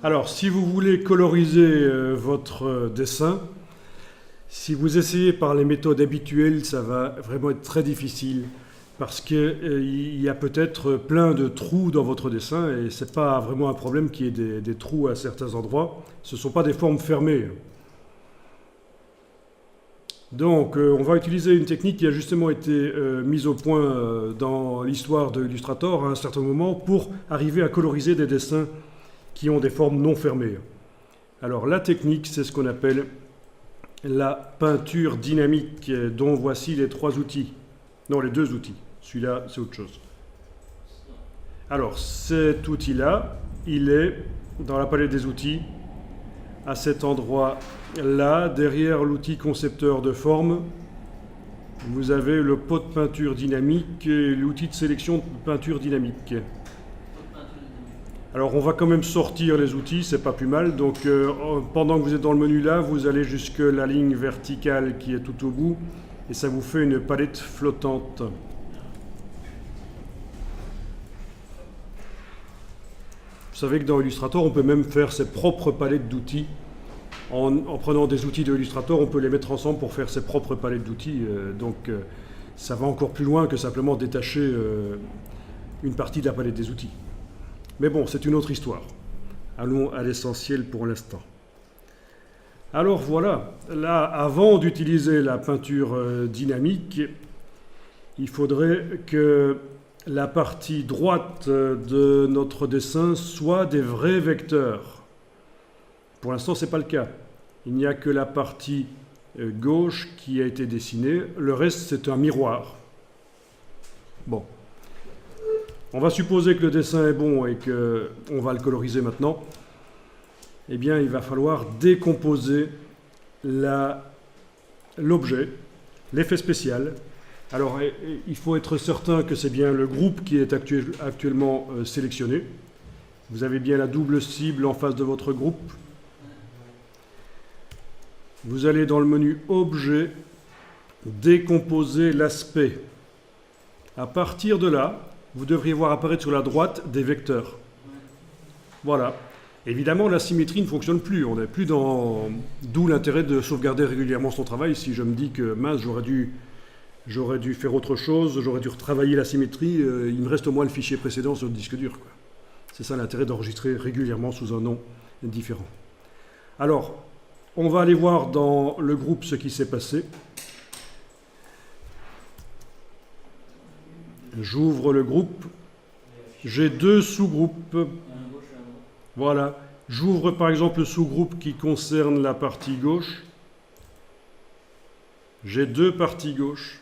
Alors, si vous voulez coloriser votre dessin, si vous essayez par les méthodes habituelles, ça va vraiment être très difficile parce qu'il y a peut-être plein de trous dans votre dessin et ce n'est pas vraiment un problème qu'il y ait des trous à certains endroits. Ce ne sont pas des formes fermées. Donc, on va utiliser une technique qui a justement été mise au point dans l'histoire de Illustrator à un certain moment pour arriver à coloriser des dessins qui ont des formes non fermées. Alors, la technique, c'est ce qu'on appelle la peinture dynamique, dont voici les trois outils. Non, les deux outils. Celui-là, c'est autre chose. Alors, cet outil-là, il est dans la palette des outils, à cet endroit-là, derrière l'outil concepteur de forme, vous avez le pot de peinture dynamique et l'outil de sélection de peinture dynamique. Alors on va quand même sortir les outils, c'est pas plus mal. Donc pendant que vous êtes dans le menu là, vous allez jusque la ligne verticale qui est tout au bout et ça vous fait une palette flottante. Vous savez que dans Illustrator, on peut même faire ses propres palettes d'outils. En prenant des outils de Illustrator, on peut les mettre ensemble pour faire ses propres palettes d'outils. Donc ça va encore plus loin que simplement détacher une partie de la palette des outils. Mais bon, c'est une autre histoire. Allons à l'essentiel pour l'instant. Alors voilà, là, avant d'utiliser la peinture dynamique, il faudrait que la partie droite de notre dessin soit des vrais vecteurs. Pour l'instant, ce n'est pas le cas. Il n'y a que la partie gauche qui a été dessinée. Le reste, c'est un miroir. Bon. On va supposer que le dessin est bon et qu'on va le coloriser maintenant. Eh bien, il va falloir décomposer l'objet, l'effet spécial. Alors, il faut être certain que c'est bien le groupe qui est actuellement sélectionné. Vous avez bien la double cible en face de votre groupe. Vous allez dans le menu Objet, décomposer l'aspect. À partir de là, vous devriez voir apparaître sur la droite des vecteurs. Voilà. Évidemment, la symétrie ne fonctionne plus. On n'est plus dans... D'où l'intérêt de sauvegarder régulièrement son travail. Si je me dis que, mince, j'aurais dû faire autre chose, j'aurais dû retravailler la symétrie, il me reste au moins le fichier précédent sur le disque dur, quoi. C'est ça l'intérêt d'enregistrer régulièrement sous un nom différent. Alors, on va aller voir dans le groupe ce qui s'est passé. J'ouvre le groupe. J'ai deux sous-groupes. Voilà. J'ouvre par exemple le sous-groupe qui concerne la partie gauche. J'ai deux parties gauche.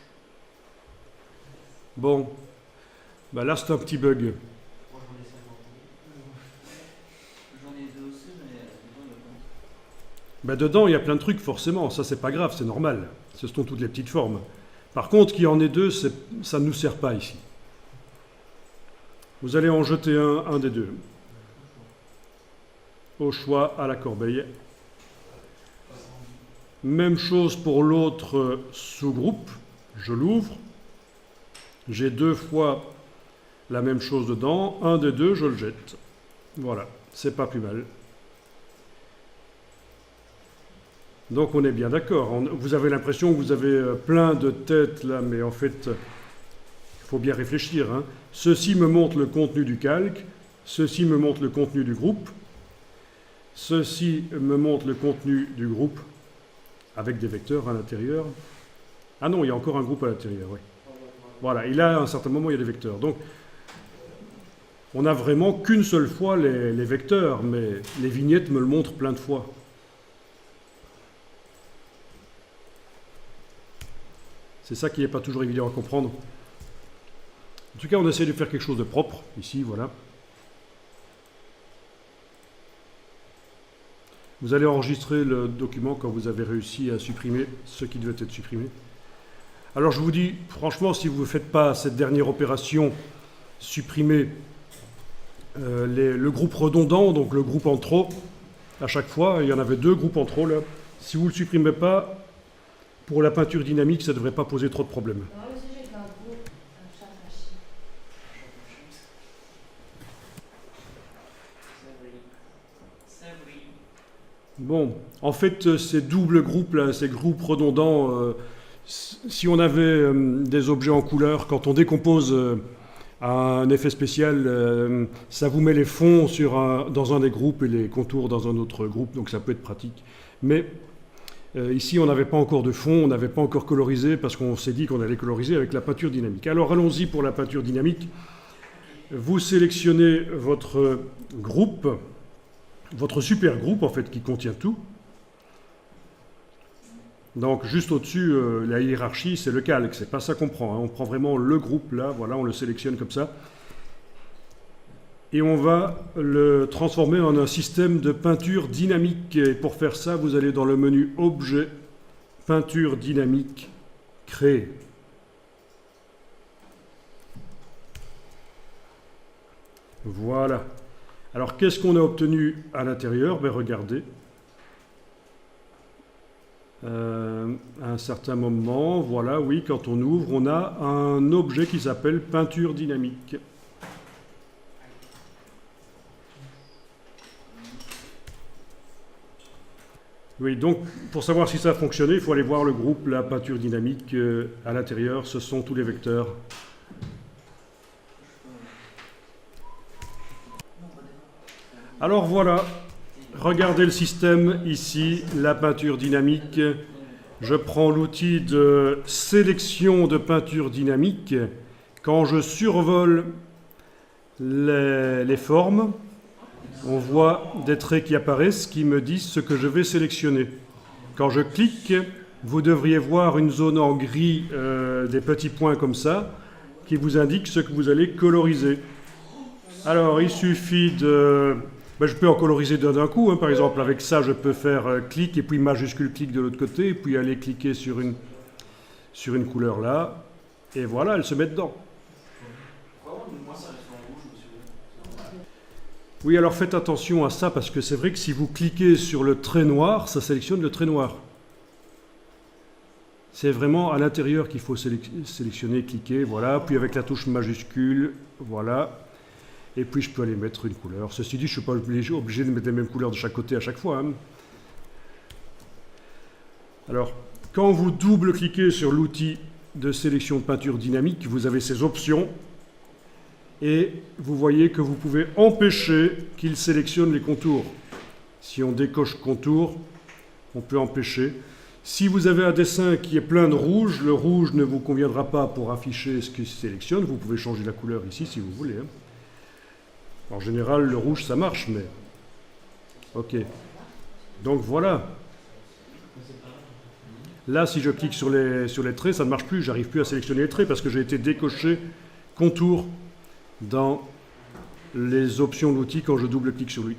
Bon. Ben là, c'est un petit bug. Ben dedans, il y a plein de trucs, forcément. Ça, c'est pas grave, c'est normal. Ce sont toutes les petites formes. Par contre, qu'il y en ait deux, ça ne nous sert pas ici. Vous allez en jeter un des deux. Au choix, à la corbeille. Même chose pour l'autre sous-groupe. Je l'ouvre. J'ai deux fois la même chose dedans. Un des deux, je le jette. Voilà, c'est pas plus mal. Donc on est bien d'accord. Vous avez l'impression que vous avez plein de têtes là, mais en fait, il faut bien réfléchir, hein. Ceci me montre le contenu du calque, ceci me montre le contenu du groupe, ceci me montre le contenu du groupe, avec des vecteurs à l'intérieur. Ah non, il y a encore un groupe à l'intérieur, oui. Voilà, et là, à un certain moment, il y a des vecteurs. Donc, on n'a vraiment qu'une seule fois les vecteurs, mais les vignettes me le montrent plein de fois. C'est ça qui n'est pas toujours évident à comprendre. En tout cas, on essaie de faire quelque chose de propre, ici, voilà. Vous allez enregistrer le document quand vous avez réussi à supprimer ce qui devait être supprimé. Alors je vous dis, franchement, si vous ne faites pas cette dernière opération, supprimer le groupe redondant, donc le groupe en trop, à chaque fois, il y en avait deux groupes en trop là. Si vous ne le supprimez pas, pour la peinture dynamique, ça ne devrait pas poser trop de problèmes. Bon, en fait, ces doubles groupes là, ces groupes redondants, si on avait des objets en couleur, quand on décompose un effet spécial, ça vous met les fonds dans un des groupes et les contours dans un autre groupe, donc ça peut être pratique. Mais ici, on n'avait pas encore de fond, on n'avait pas encore colorisé, parce qu'on s'est dit qu'on allait coloriser avec la peinture dynamique. Alors allons-y pour la peinture dynamique. Vous sélectionnez votre groupe, votre super groupe en fait, qui contient tout. Donc juste au-dessus, la hiérarchie, c'est le calque, c'est pas ça qu'on prend. Hein. On prend vraiment le groupe là, voilà, on le sélectionne comme ça. Et on va le transformer en un système de peinture dynamique. Et pour faire ça, vous allez dans le menu Objet, Peinture dynamique, Créer. Voilà. Alors qu'est-ce qu'on a obtenu à l'intérieur? Ben, regardez. À un certain moment, voilà, oui, quand on ouvre, on a un objet qui s'appelle peinture dynamique. Oui, donc pour savoir si ça a fonctionné, il faut aller voir le groupe, la peinture dynamique. À l'intérieur, ce sont tous les vecteurs. Alors voilà, regardez le système ici, la peinture dynamique. Je prends l'outil de sélection de peinture dynamique. Quand je survole les formes, on voit des traits qui apparaissent qui me disent ce que je vais sélectionner. Quand je clique, vous devriez voir une zone en gris, des petits points comme ça, qui vous indiquent ce que vous allez coloriser. Alors, il suffit de... Ben, je peux en coloriser d'un coup. Hein. Par exemple, avec ça, je peux faire clic et puis majuscule clic de l'autre côté, et puis aller cliquer sur une couleur là. Et voilà, elle se met dedans. Oui, alors faites attention à ça, parce que c'est vrai que si vous cliquez sur le trait noir, ça sélectionne le trait noir. C'est vraiment à l'intérieur qu'il faut sélectionner, cliquer, voilà. Puis avec la touche majuscule, voilà. Et puis je peux aller mettre une couleur. Ceci dit, je ne suis pas obligé de mettre les mêmes couleurs de chaque côté à chaque fois. Hein. Alors, quand vous double-cliquez sur l'outil de sélection de peinture dynamique, vous avez ces options. Et vous voyez que vous pouvez empêcher qu'il sélectionne les contours. Si on décoche contour, on peut empêcher. Si vous avez un dessin qui est plein de rouge, le rouge ne vous conviendra pas pour afficher ce qu'il sélectionne. Vous pouvez changer la couleur ici si vous voulez. Hein. En général, le rouge, ça marche, mais... Ok. Donc voilà. Là, si je clique sur les traits, ça ne marche plus. J'arrive plus à sélectionner les traits parce que j'ai été décoché contour dans les options de l'outil quand je double-clique sur lui.